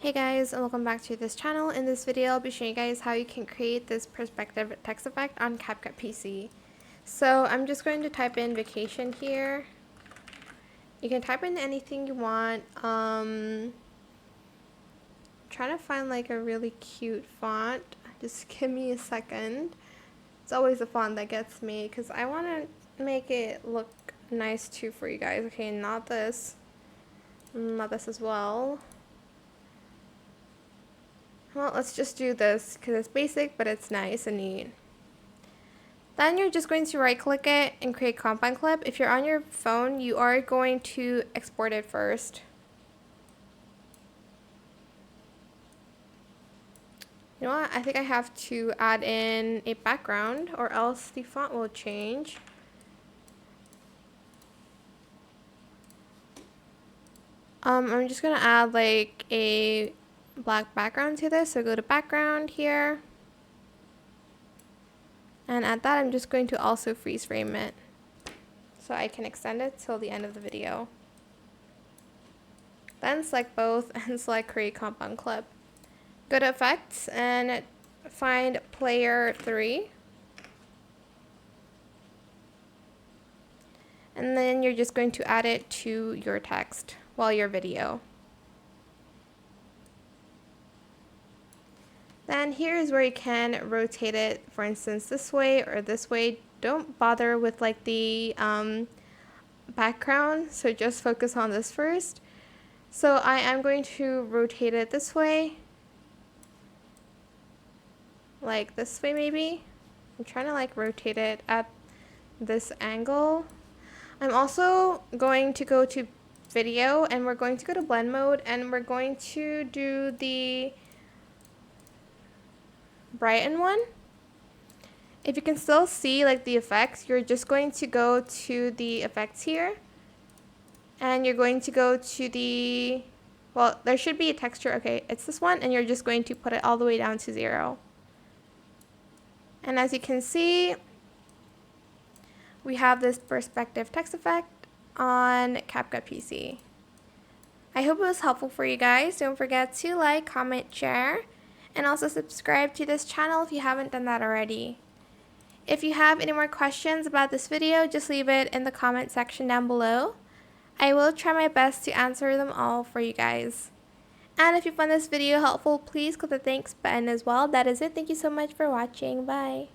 Hey guys, and welcome back to this channel. In this video, I'll be showing you guys how you can create this perspective text effect on CapCut PC. So I'm just going to type in vacation here. You can type in anything you want. Trying to find like a really cute font. Just give me a second. It's always a font that gets me because I want to make it look nice too for you guys. Okay, not this. Not this as well. Well, let's just do this because it's basic, but it's nice and neat. Then you're just going to right click it and create compound clip. If you're on your phone, you are going to export it first. You know what? I think I have to add in a background or else the font will change. I'm just going to add like a black background to this. So go to background here. And at that, I'm just going to also freeze frame it so I can extend it till the end of the video. Then select both and select create compound clip. Go to effects and find player 3. And then you're just going to add it to your text while your video. Then here is where you can rotate it, for instance, this way or this way. Don't bother with like the background, so just focus on this first. So I am going to rotate it this way, like this way maybe. I'm trying to like rotate it at this angle. I'm also going to go to video and we're going to go to blend mode and we're going to do the brighten one. If you can still see like the effects, you're just going to go to the effects here and you're going to go to the, well, there should be a texture. Okay, it's this one, and you're just going to put it all the way down to 0. And as you can see, we have this perspective text effect on CapCut PC. I hope it was helpful for you guys. Don't forget to like, comment, share, and also subscribe to this channel if you haven't done that already. If you have any more questions about this video, just leave it in the comment section down below. I will try my best to answer them all for you guys. And if you found this video helpful, please click the thanks button as well. That is it. Thank you so much for watching. Bye.